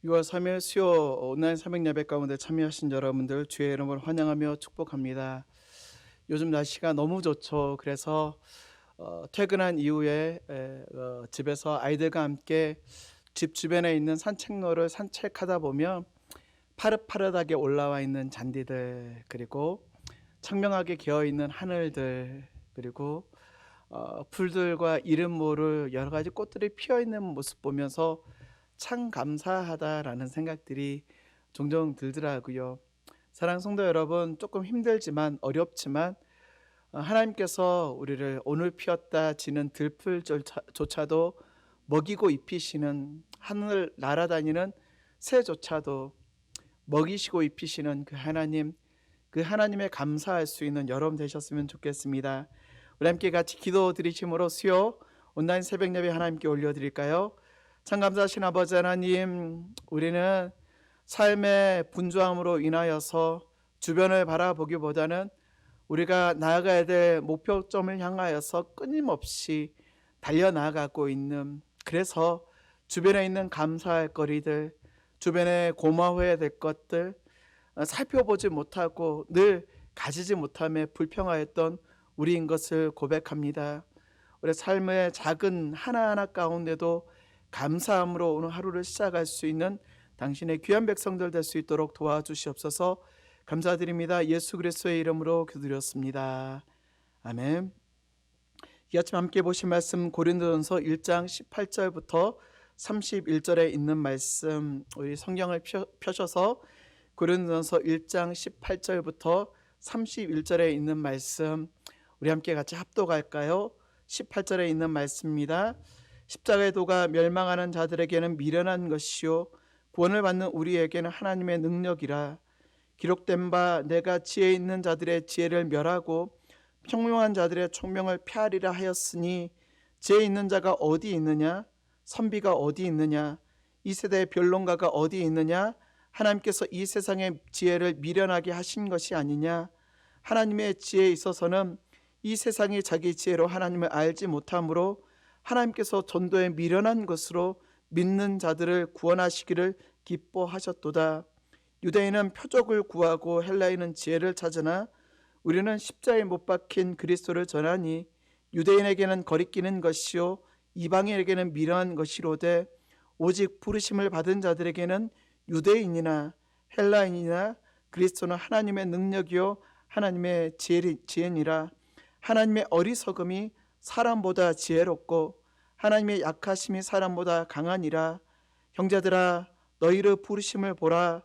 6월 3일 수요 온라인 새벽 예배 가운데 참여하신 여러분들 주의 이름을 환영하며 축복합니다. 요즘 날씨가 너무 좋죠. 그래서 퇴근한 이후에 집에서 아이들과 함께 집 주변에 있는 산책로를 산책하다 보면 파릇파릇하게 올라와 있는 잔디들, 그리고 청명하게 개어 있는 하늘들, 그리고 풀들과 이름 모를 여러 가지 꽃들이 피어 있는 모습 보면서 참 감사하다라는 생각들이 종종 들더라고요. 사랑 성도 여러분, 조금 힘들지만 어렵지만 하나님께서 우리를 오늘 피었다 지는 들풀조차도 먹이고 입히시는, 하늘 날아다니는 새조차도 먹이시고 입히시는 그 하나님, 그 하나님에 감사할 수 있는 여러분 되셨으면 좋겠습니다. 우리 함께 같이 기도 드리심으로 수요 온라인 새벽 예배 하나님께 올려드릴까요? 참 감사하신 아버지 하나님, 우리는 삶의 분주함으로 인하여서 주변을 바라보기보다는 우리가 나아가야 될 목표점을 향하여서 끊임없이 달려나가고 있는, 그래서 주변에 있는 감사할 거리들, 주변에 고마워해야 될 것들 살펴보지 못하고 늘 가지지 못함에 불평하였던 우리인 것을 고백합니다. 우리 삶의 작은 하나하나 가운데도 감사함으로 오늘 하루를 시작할 수 있는 당신의 귀한 백성들 될 수 있도록 도와주시옵소서. 감사드립니다. 예수 그리스도의 이름으로 기도드렸습니다. 아멘. 이 아침 함께 보신 말씀 고린도전서 1장 18절부터 31절에 있는 말씀, 우리 성경을 펴셔서 고린도전서 1장 18절부터 31절에 있는 말씀 우리 함께 같이 합독할까요? 18절에 있는 말씀입니다. 십자가의 도가 멸망하는 자들에게는 미련한 것이요 구원을 받는 우리에게는 하나님의 능력이라. 기록된 바 내가 지혜 있는 자들의 지혜를 멸하고 총명한 자들의 총명을 폐하리라 하였으니 지혜 있는 자가 어디 있느냐? 선비가 어디 있느냐? 이 세대의 변론가가 어디 있느냐? 하나님께서 이 세상의 지혜를 미련하게 하신 것이 아니냐? 하나님의 지혜에 있어서는 이 세상이 자기 지혜로 하나님을 알지 못하므로 하나님께서 전도에 미련한 것으로 믿는 자들을 구원하시기를 기뻐하셨도다. 유대인은 표적을 구하고 헬라인은 지혜를 찾으나 우리는 십자가에 못 박힌 그리스도를 전하니 유대인에게는 거리끼는 것이요 이방인에게는 미련한 것이로되 오직 부르심을 받은 자들에게는 유대인이나 헬라인이나 그리스도는 하나님의 능력이요 하나님의 지혜니라. 하나님의 어리석음이 사람보다 지혜롭고 하나님의 약하심이 사람보다 강하니라. 형제들아 너희를 부르심을 보라.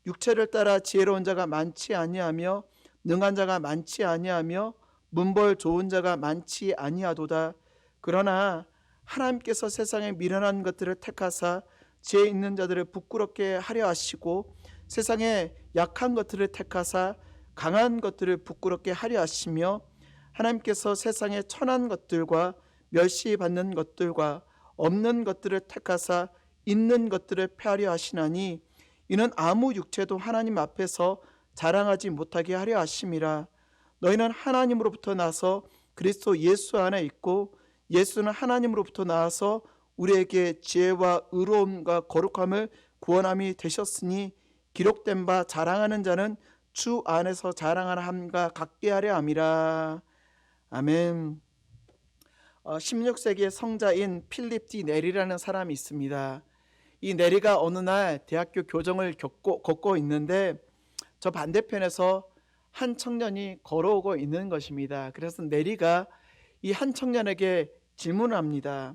육체를 따라 지혜로운 자가 많지 아니하며 능한 자가 많지 아니하며 문벌 좋은 자가 많지 아니하도다. 그러나 하나님께서 세상에 미련한 것들을 택하사 지혜 있는 자들을 부끄럽게 하려 하시고 세상에 약한 것들을 택하사 강한 것들을 부끄럽게 하려 하시며 하나님께서 세상에 천한 것들과 멸시받는 것들과 없는 것들을 택하사 있는 것들을 폐하려 하시나니 이는 아무 육체도 하나님 앞에서 자랑하지 못하게 하려 하심이라. 너희는 하나님으로부터 나서 그리스도 예수 안에 있고 예수는 하나님으로부터 나와서 우리에게 지혜와 의로움과 거룩함을 구원함이 되셨으니 기록된 바 자랑하는 자는 주 안에서 자랑하는 함과 같게 하려 함이라. 아멘. 16세기의 성자인 필립 디 네리라는 사람이 있습니다. 이 네리가 어느 날 대학교 교정을 걷고 있는데 저 반대편에서 한 청년이 걸어오고 있는 것입니다. 그래서 네리가 이 한 청년에게 질문을 합니다.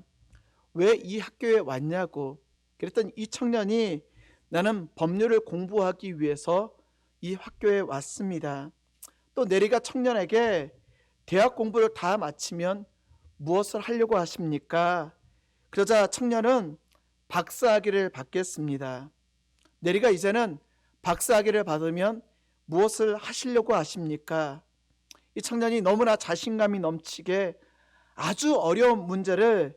왜 이 학교에 왔냐고. 그랬더니 이 청년이 나는 법률을 공부하기 위해서 이 학교에 왔습니다. 또 네리가 청년에게 대학 공부를 다 마치면 무엇을 하려고 하십니까? 그러자 청년은 박사학위를 받겠습니다. 네리가 이제는 박사학위를 받으면 무엇을 하시려고 하십니까? 이 청년이 너무나 자신감이 넘치게 아주 어려운 문제를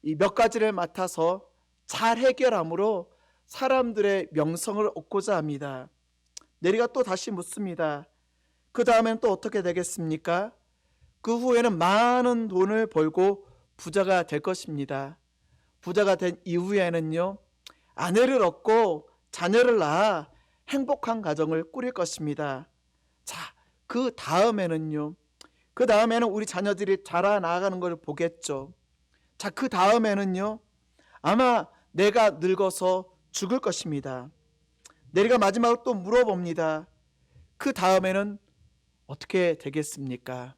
이 몇 가지를 맡아서 잘 해결함으로 사람들의 명성을 얻고자 합니다. 네리가 또 다시 묻습니다. 그 다음엔 또 어떻게 되겠습니까? 그 후에는 많은 돈을 벌고 부자가 될 것입니다. 부자가 된 이후에는요, 아내를 얻고 자녀를 낳아 행복한 가정을 꾸릴 것입니다. 자, 그 다음에는요. 그 다음에는 우리 자녀들이 자라나가는 걸 보겠죠. 자, 그 다음에는요. 아마 내가 늙어서 죽을 것입니다. 내가 마지막으로 또 물어봅니다. 그 다음에는 어떻게 되겠습니까?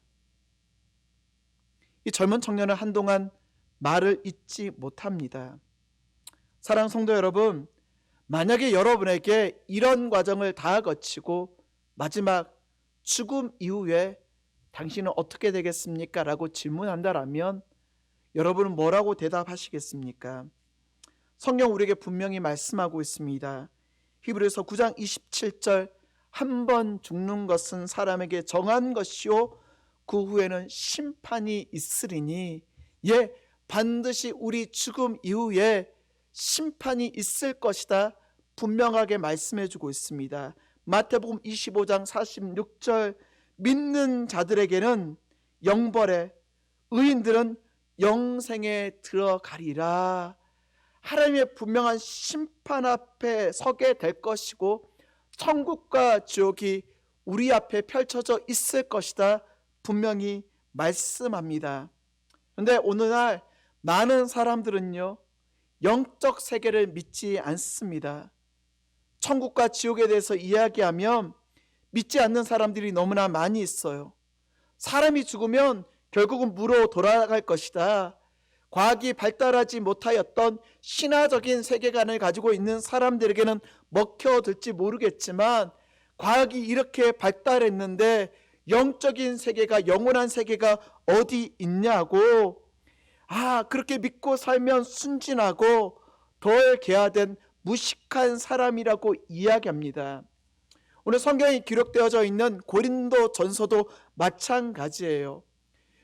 이 젊은 청년은 한동안 말을 잇지 못합니다. 사랑하는 성도 여러분, 만약에 여러분에게 이런 과정을 다 거치고 마지막 죽음 이후에 당신은 어떻게 되겠습니까? 라고 질문한다라면 여러분은 뭐라고 대답하시겠습니까? 성경 우리에게 분명히 말씀하고 있습니다. 히브리서 9장 27절, 한 번 죽는 것은 사람에게 정한 것이요 그 후에는 심판이 있으리니, 예, 반드시 우리 죽음 이후에 심판이 있을 것이다 분명하게 말씀해 주고 있습니다. 마태복음 25장 46절, 믿는 자들에게는 영벌에, 의인들은 영생에 들어가리라. 하나님의 분명한 심판 앞에 서게 될 것이고 천국과 지옥이 우리 앞에 펼쳐져 있을 것이다 분명히 말씀합니다. 그런데 오늘날 많은 사람들은요, 영적 세계를 믿지 않습니다. 천국과 지옥에 대해서 이야기하면 믿지 않는 사람들이 너무나 많이 있어요. 사람이 죽으면 결국은 무로 돌아갈 것이다. 과학이 발달하지 못하였던 신화적인 세계관을 가지고 있는 사람들에게는 먹혀들지 모르겠지만, 과학이 이렇게 발달했는데 영적인 세계가, 영원한 세계가 어디 있냐고, 그렇게 믿고 살면 순진하고 덜 개화된 무식한 사람이라고 이야기합니다. 오늘 성경에 기록되어져 있는 고린도 전서도 마찬가지예요.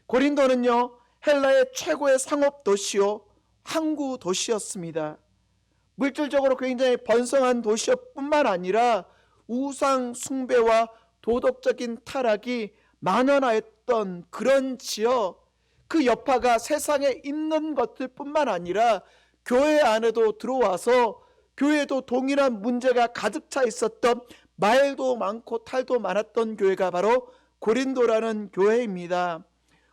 고린도는요, 헬라의 최고의 상업 도시요 항구 도시였습니다. 물질적으로 굉장히 번성한 도시였 뿐만 아니라 우상 숭배와 도덕적인 타락이 만연하였던 그런 지역, 그 여파가 세상에 있는 것들 뿐만 아니라 교회 안에도 들어와서 교회도 동일한 문제가 가득 차 있었던, 말도 많고 탈도 많았던 교회가 바로 고린도라는 교회입니다.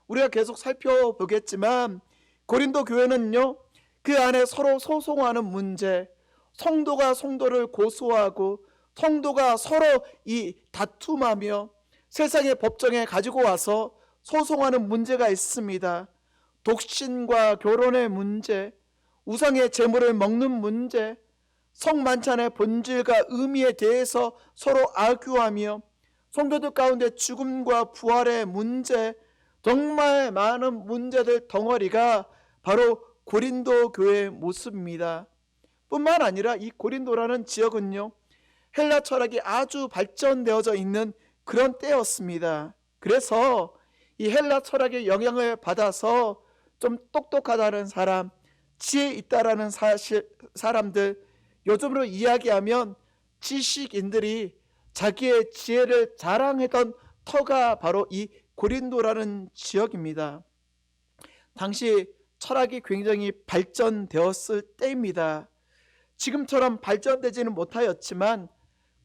우리가 계속 살펴보겠지만 고린도 교회는요, 그 안에 서로 소송하는 문제, 성도가 성도를 고소하고 성도가 서로 이 다툼하며 세상의 법정에 가지고 와서 소송하는 문제가 있습니다. 독신과 결혼의 문제, 우상의 재물을 먹는 문제, 성만찬의 본질과 의미에 대해서 서로 아규하며 성도들 가운데 죽음과 부활의 문제, 정말 많은 문제들 덩어리가 바로 고린도 교회의 모습입니다. 뿐만 아니라 이 고린도라는 지역은요, 헬라 철학이 아주 발전되어져 있는 그런 때였습니다. 그래서 이 헬라 철학의 영향을 받아서 좀 똑똑하다는 사람, 지혜 있다라는 사람들, 요즘으로 이야기하면 지식인들이 자기의 지혜를 자랑했던 터가 바로 이 고린도라는 지역입니다. 당시 철학이 굉장히 발전되었을 때입니다. 지금처럼 발전되지는 못하였지만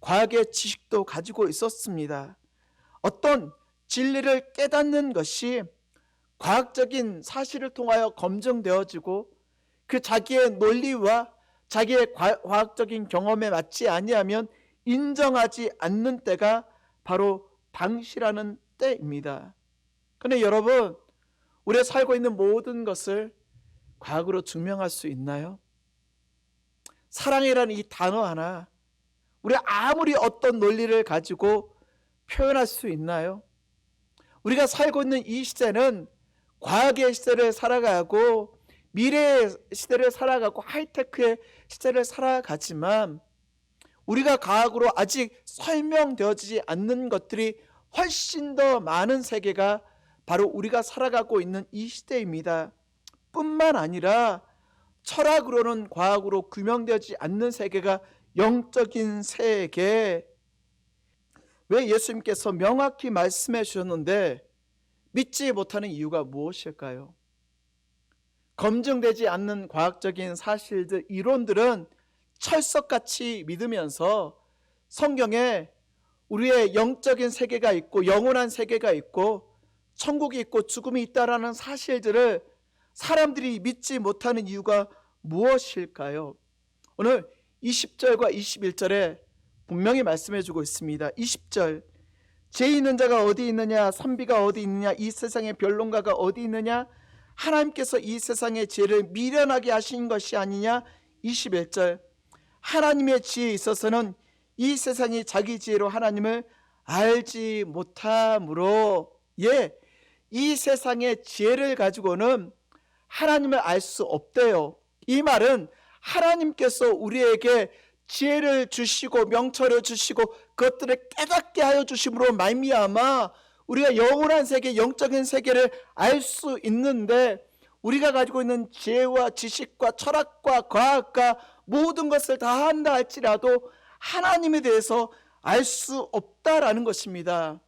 과학의 지식도 가지고 있었습니다. 어떤 진리를 깨닫는 것이 과학적인 사실을 통하여 검증되어지고 그 자기의 논리와 자기의 과학적인 경험에 맞지 아니하면 인정하지 않는 때가 바로 당시라는 때입니다. 그런데 여러분, 우리가 살고 있는 모든 것을 과학으로 증명할 수 있나요? 사랑이라는 이 단어 하나, 우리가 아무리 어떤 논리를 가지고 표현할 수 있나요? 우리가 살고 있는 이 시대는 과학의 시대를 살아가고 미래의 시대를 살아가고 하이테크의 시대를 살아가지만 우리가 과학으로 아직 설명되어지지 않는 것들이 훨씬 더 많은 세계가 바로 우리가 살아가고 있는 이 시대입니다. 뿐만 아니라 철학으로는 과학으로 규명되지 않는 세계가 영적인 세계. 왜 예수님께서 명확히 말씀해 주셨는데 믿지 못하는 이유가 무엇일까요? 검증되지 않는 과학적인 사실들, 이론들은 철석같이 믿으면서 성경에 우리의 영적인 세계가 있고 영원한 세계가 있고 천국이 있고 죽음이 있다라는 사실들을 사람들이 믿지 못하는 이유가 무엇일까요? 오늘 20절과 21절에 분명히 말씀해 주고 있습니다. 20절, 죄 있는 자가 어디 있느냐, 선비가 어디 있느냐, 이 세상의 변론가가 어디 있느냐, 하나님께서 이 세상의 죄를 미련하게 하신 것이 아니냐. 21절, 하나님의 지혜에 있어서는 이 세상이 자기 지혜로 하나님을 알지 못하므로, 이 세상의 지혜를 가지고는 하나님을 알 수 없대요. 이 말은 하나님께서 우리에게 지혜를 주시고 명철을 주시고 그것들을 깨닫게 하여 주심으로 말미암아 우리가 영원한 세계, 영적인 세계를 알 수 있는데, 우리가 가지고 있는 지혜와 지식과 철학과 과학과 모든 것을 다 한다 할지라도 하나님에 대해서 알 수 없다라는 것입니다.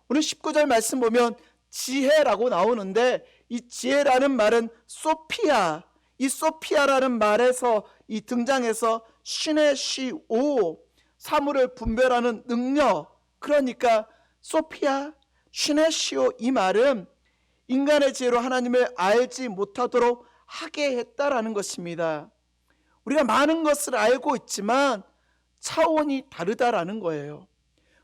오늘 19절 말씀 보면 지혜라고 나오는데, 이 지혜라는 말은 소피아, 이 소피아라는 말에서 이 등장해서 신의 시오, 사물을 분별하는 능력, 그러니까 소피아, 신의 시오, 이 말은 인간의 지혜로 하나님을 알지 못하도록 하게 했다라는 것입니다. 우리가 많은 것을 알고 있지만 차원이 다르다라는 거예요.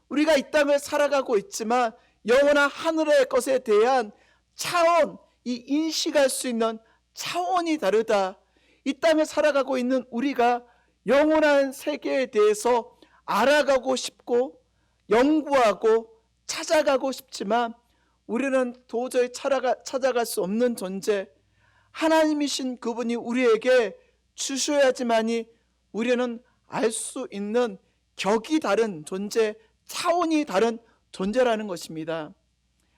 우리가 이 땅을 살아가고 있지만 영원한 하늘의 것에 대한 차원, 이 인식할 수 있는 차원이 다르다. 이 땅을 살아가고 있는 우리가 영원한 세계에 대해서 알아가고 싶고 연구하고 찾아가고 싶지만 우리는 도저히 찾아갈 수 없는 존재, 하나님이신 그분이 우리에게 주셔야지만이 우리는 알 수 있는 격이 다른 존재, 차원이 다른 존재라는 것입니다.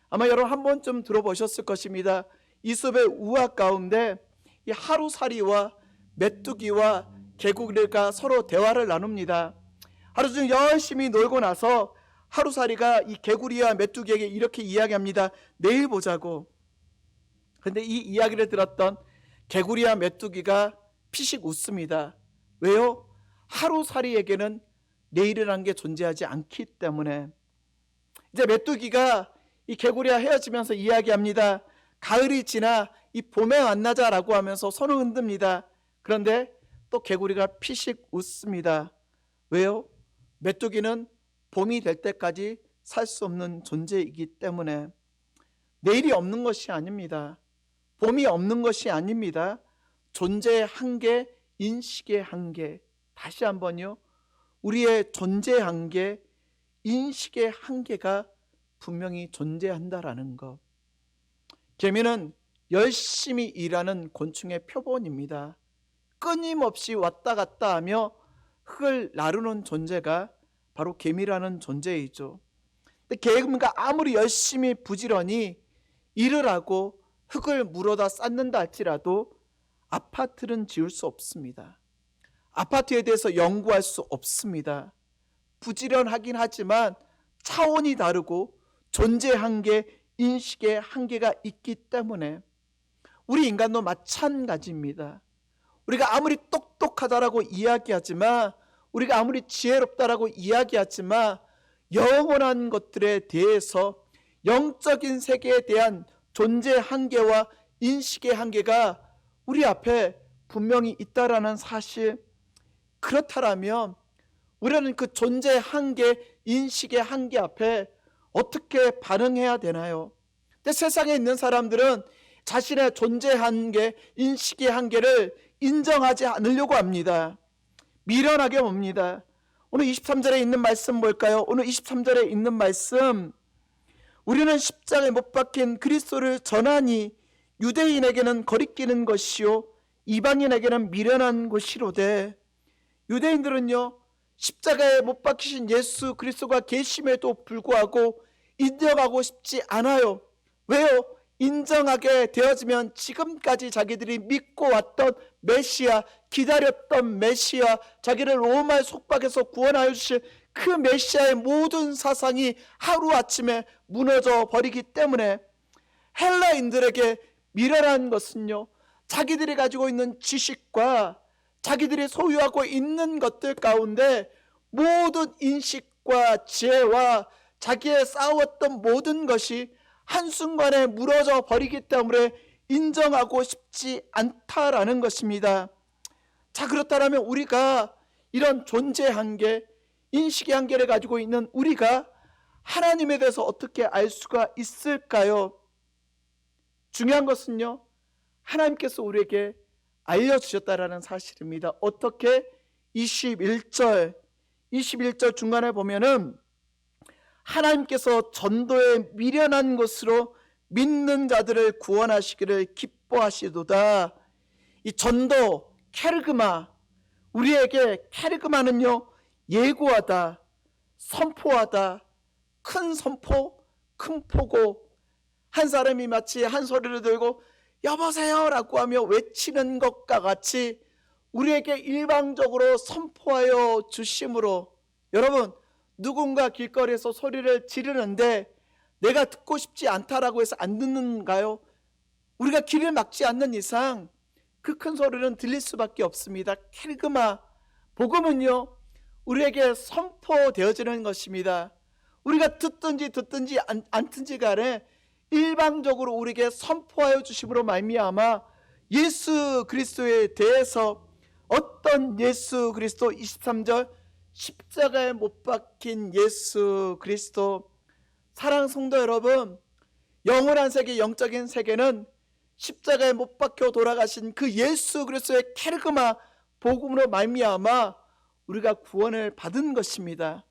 아마 여러분 한 번쯤 들어보셨을 것입니다. 이솝의 우화 가운데 이 하루살이와 메뚜기와 개구리가 서로 대화를 나눕니다. 하루 종일 열심히 놀고 나서 하루살이가 이 개구리와 메뚜기에게 이렇게 이야기합니다. 내일 보자고. 그런데 이 이야기를 들었던 개구리와 메뚜기가 피식 웃습니다. 왜요? 하루살이에게는 내일이라는 게 존재하지 않기 때문에. 이제 메뚜기가 이 개구리와 헤어지면서 이야기합니다. 가을이 지나 이 봄에 만나자라고 하면서 손을 흔듭니다. 그런데 또 개구리가 피식 웃습니다. 왜요? 메뚜기는 봄이 될 때까지 살 수 없는 존재이기 때문에. 내일이 없는 것이 아닙니다. 봄이 없는 것이 아닙니다. 존재의 한계, 인식의 한계. 다시 한번요. 우리의 존재 한계, 인식의 한계가 분명히 존재한다라는 것. 개미는 열심히 일하는 곤충의 표본입니다. 끊임없이 왔다 갔다 하며 흙을 나르는 존재가 바로 개미라는 존재이죠. 근데 개미가 아무리 열심히 부지런히 일을 하고 흙을 물어다 쌓는다 할지라도 아파트는 지을 수 없습니다. 아파트에 대해서 연구할 수 없습니다. 부지런하긴 하지만 차원이 다르고 존재 한계, 인식의 한계가 있기 때문에 우리 인간도 마찬가지입니다. 우리가 아무리 똑똑하다라고 이야기하지만, 우리가 아무리 지혜롭다라고 이야기하지만 영원한 것들에 대해서, 영적인 세계에 대한 존재 한계와 인식의 한계가 우리 앞에 분명히 있다라는 사실, 그렇다면 우리는 그 존재 한계, 인식의 한계 앞에 어떻게 반응해야 되나요? 근데 세상에 있는 사람들은 자신의 존재 한계, 인식의 한계를 인정하지 않으려고 합니다. 미련하게 봅니다. 오늘 23절에 있는 말씀 볼까요? 오늘 23절에 있는 말씀, 우리는 십자가에 못 박힌 그리스도를 전하니 유대인에게는 거리끼는 것이요 이방인에게는 미련한 것이로되. 유대인들은요, 십자가에 못 박히신 예수 그리스도가 계심에도 불구하고 인정하고 싶지 않아요. 왜요? 인정하게 되어지면 지금까지 자기들이 믿고 왔던 메시아, 기다렸던 메시아, 자기를 로마의 속박에서 구원하여 주실 그 메시아의 모든 사상이 하루아침에 무너져 버리기 때문에 헬라인들에게 미련한 것은요, 자기들이 가지고 있는 지식과 자기들이 소유하고 있는 것들 가운데 모든 인식과 지혜와 자기의 쌓아왔던 모든 것이 한순간에 무너져 버리기 때문에 인정하고 싶지 않다라는 것입니다. 자, 그렇다면 우리가 이런 존재 한계, 인식의 한계를 가지고 있는 우리가 하나님에 대해서 어떻게 알 수가 있을까요? 중요한 것은요, 하나님께서 우리에게 알려주셨다라는 사실입니다. 어떻게? 21절 중간에 보면은 하나님께서 전도에 미련한 것으로 믿는 자들을 구원하시기를 기뻐하시도다. 이 전도, 케르그마, 우리에게 케르그마는요, 예고하다, 선포하다, 큰 선포, 큰 포고, 한 사람이 마치 한 소리를 들고 여보세요 라고 하며 외치는 것과 같이 우리에게 일방적으로 선포하여 주심으로, 여러분, 누군가 길거리에서 소리를 지르는데 내가 듣고 싶지 않다라고 해서 안 듣는가요? 우리가 길을 막지 않는 이상 그 큰 소리는 들릴 수밖에 없습니다. 케르그마, 복음은요, 우리에게 선포되어지는 것입니다. 우리가 듣든지 않든지 간에 일방적으로 우리에게 선포하여 주심으로 말미암아 예수 그리스도에 대해서, 어떤 예수 그리스도, 23절 십자가에 못 박힌 예수 그리스도. 사랑 성도 여러분, 영원한 세계, 영적인 세계는 십자가에 못 박혀 돌아가신 그 예수 그리스도의 케르그마 복음으로 말미암아 우리가 구원을 받은 것입니다.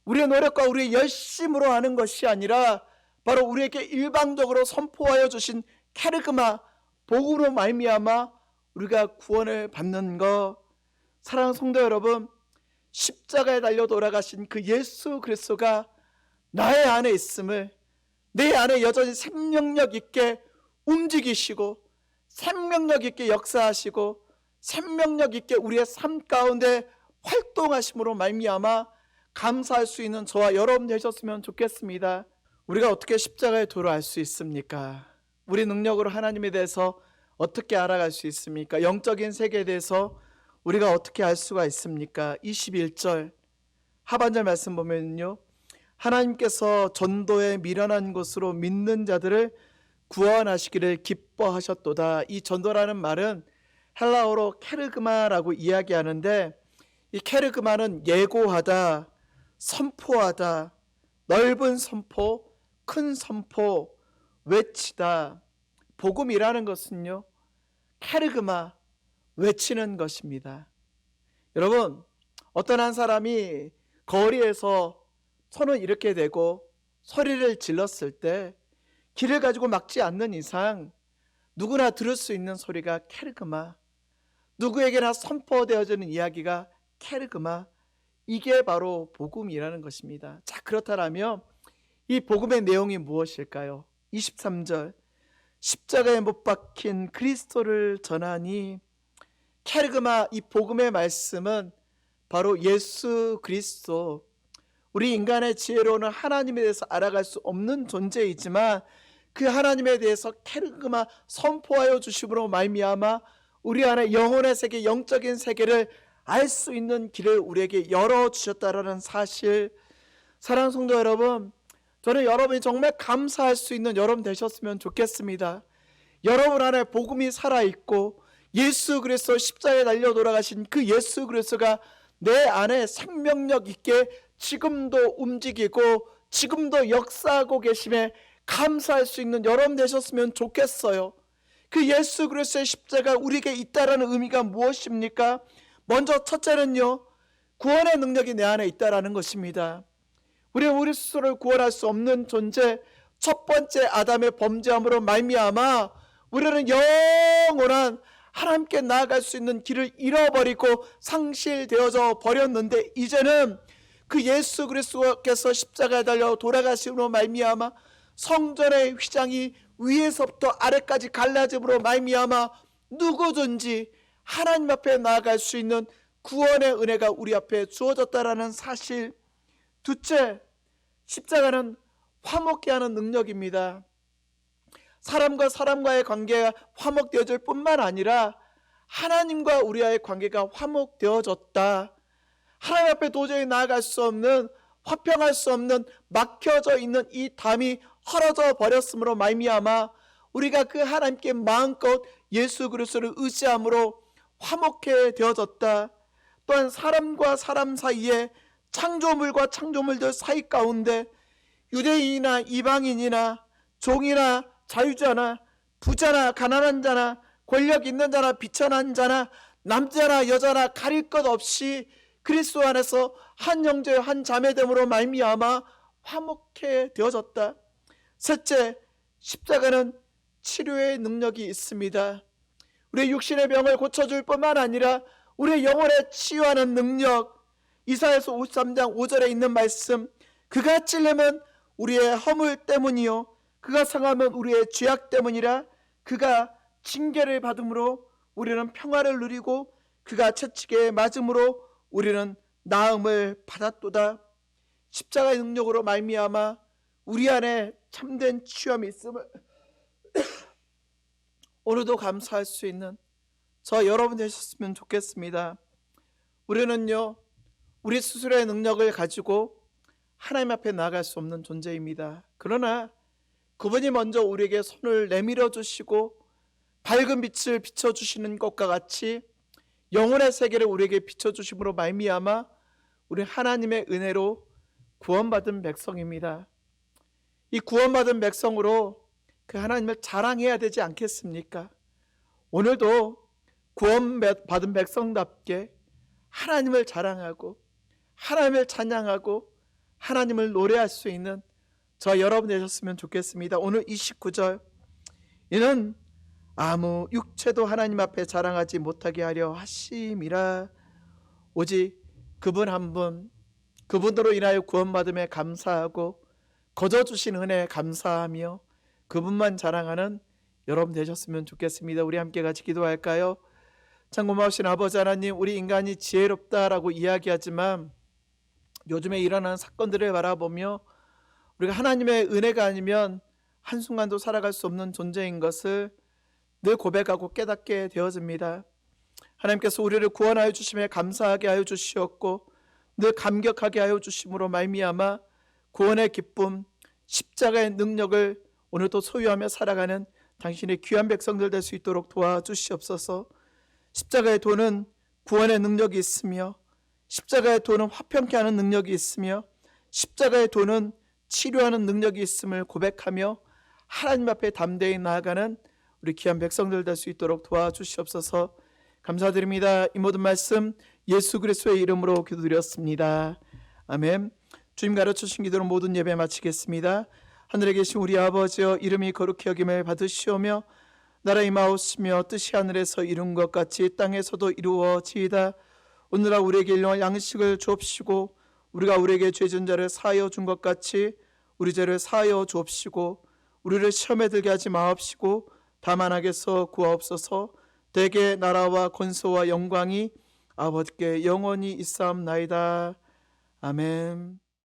우리의 노력과 우리의 열심으로 하는 것이 아니라 바로 우리에게 일방적으로 선포하여 주신 케르그마 복음으로 말미암아 우리가 구원을 받는 것. 사랑하는 성도 여러분, 십자가에 달려 돌아가신 그 예수 그리스도가 나의 안에 있음을, 내 안에 여전히 생명력 있게 움직이시고 생명력 있게 역사하시고 생명력 있게 우리의 삶 가운데 활동하심으로 말미암아 감사할 수 있는 저와 여러분 되셨으면 좋겠습니다. 우리가 어떻게 십자가의 도를 알 수 있습니까? 우리 능력으로 하나님에 대해서 어떻게 알아갈 수 있습니까? 영적인 세계에 대해서 우리가 어떻게 알 수가 있습니까? 21절 하반절 말씀 보면요, 하나님께서 전도에 미련한 것으로 믿는 자들을 구원하시기를 기뻐하셨도다. 이 전도라는 말은 헬라어로 케르그마라고 이야기하는데, 이 케르그마는 예고하다, 선포하다, 넓은 선포, 큰 선포, 외치다. 복음이라는 것은요, 케르그마, 외치는 것입니다. 여러분, 어떤 한 사람이 거리에서 손을 이렇게 대고 소리를 질렀을 때 길을 가지고 막지 않는 이상 누구나 들을 수 있는 소리가 케르그마, 누구에게나 선포되어지는 이야기가 케르그마, 이게 바로 복음이라는 것입니다. 자, 그렇다면 이 복음의 내용이 무엇일까요? 23절 십자가에 못 박힌 그리스도를 전하니, 케르그마, 이 복음의 말씀은 바로 예수 그리스도, 우리 인간의 지혜로는 하나님에 대해서 알아갈 수 없는 존재이지만 그 하나님에 대해서 케르그마 선포하여 주심으로 말미암아 우리 안에 영혼의 세계, 영적인 세계를 알 수 있는 길을 우리에게 열어주셨다라는 사실. 사랑하는 성도 여러분, 저는 여러분이 정말 감사할 수 있는 여러분 되셨으면 좋겠습니다. 여러분 안에 복음이 살아있고 예수 그리스도 십자가에 달려 돌아가신 그 예수 그리스도가 내 안에 생명력 있게 지금도 움직이고 지금도 역사하고 계심에 감사할 수 있는 여러분 되셨으면 좋겠어요. 그 예수 그리스도의 십자가 우리에게 있다라는 의미가 무엇입니까? 먼저 첫째는요, 구원의 능력이 내 안에 있다라는 것입니다. 우리 스스로를 구원할 수 없는 존재, 첫 번째 아담의 범죄함으로 말미암아 우리는 영원한 하나님께 나아갈 수 있는 길을 잃어버리고 상실되어져 버렸는데, 이제는 그 예수 그리스도께서 십자가에 달려 돌아가심으로 말미암아 성전의 휘장이 위에서부터 아래까지 갈라짐으로 말미암아 누구든지 하나님 앞에 나아갈 수 있는 구원의 은혜가 우리 앞에 주어졌다라는 사실. 둘째, 십자가는 화목케 하는 능력입니다. 사람과 사람과의 관계가 화목되어질 뿐만 아니라 하나님과 우리와의 관계가 화목되어졌다. 하나님 앞에 도저히 나아갈 수 없는, 화평할 수 없는, 막혀져 있는 이 담이 헐어져 버렸으므로 말미암아 우리가 그 하나님께 마음껏 예수 그리스도를 의지함으로 화목해 되어졌다. 또한 사람과 사람 사이에, 창조물과 창조물들 사이 가운데 유대인이나 이방인이나 종이나 자유자나 부자나 가난한 자나 권력 있는 자나 비천한 자나 남자나 여자나 가릴 것 없이 그리스도 안에서 한 형제 한 자매됨으로 말미암아 화목해 되어졌다. 셋째, 십자가는 치료의 능력이 있습니다. 우리의 육신의 병을 고쳐줄 뿐만 아니라 우리의 영혼에 치유하는 능력, 이사야서 53장 5절에 있는 말씀, 그가 찔림은 우리의 허물 때문이요 그가 상함은 우리의 죄악 때문이라. 그가 징계를 받음으로 우리는 평화를 누리고 그가 채찍에 맞음으로 우리는 나음을 받았도다. 십자가의 능력으로 말미암아 우리 안에 참된 치유함이 있음을 오늘도 감사할 수 있는 저 여러분 되셨으면 좋겠습니다. 우리는요, 우리 스스로의 능력을 가지고 하나님 앞에 나아갈 수 없는 존재입니다. 그러나 그분이 먼저 우리에게 손을 내밀어 주시고 밝은 빛을 비춰주시는 것과 같이 영혼의 세계를 우리에게 비춰주심으로 말미암아 우리 하나님의 은혜로 구원받은 백성입니다. 이 구원받은 백성으로 그 하나님을 자랑해야 되지 않겠습니까? 오늘도 구원받은 백성답게 하나님을 자랑하고 하나님을 찬양하고 하나님을 노래할 수 있는 저 여러분 되셨으면 좋겠습니다. 오늘 29절, 이는 아무 육체도 하나님 앞에 자랑하지 못하게 하려 하심이라. 오직 그분 한 분, 그분으로 인하여 구원받음에 감사하고 거저주신 은혜에 감사하며 그분만 자랑하는 여러분 되셨으면 좋겠습니다. 우리 함께 같이 기도할까요? 참 고마우신 아버지 하나님, 우리 인간이 지혜롭다라고 이야기하지만 요즘에 일어나는 사건들을 바라보며 우리가 하나님의 은혜가 아니면 한순간도 살아갈 수 없는 존재인 것을 늘 고백하고 깨닫게 되어집니다. 하나님께서 우리를 구원하여 주심에 감사하게 하여 주시었고 늘 감격하게 하여 주심으로 말미암아 구원의 기쁨, 십자가의 능력을 오늘도 소유하며 살아가는 당신의 귀한 백성들 될 수 있도록 도와주시옵소서. 십자가의 도는 구원의 능력이 있으며 십자가의 도는 화평케 하는 능력이 있으며 십자가의 도는 치료하는 능력이 있음을 고백하며 하나님 앞에 담대히 나아가는 우리 귀한 백성들 될 수 있도록 도와주시옵소서. 감사드립니다. 이 모든 말씀 예수 그리스도의 이름으로 기도드렸습니다. 아멘. 주님 가르쳐주신 기도로 모든 예배 마치겠습니다. 하늘에 계신 우리 아버지여, 이름이 거룩히 여김을 받으시오며 나라 임하옵시며 뜻이 하늘에서 이룬 것 같이 땅에서도 이루어지이다. 오늘날 우리에게 일용할 양식을 주옵시고 우리가 우리에게 죄진 자를 사하여 준 것 같이 우리 죄를 사하여 주옵시고 우리를 시험에 들게 하지 마옵시고 다만 악에서 구하옵소서. 대개 나라와 권세와 영광이 아버지께 영원히 있사옵나이다. 아멘.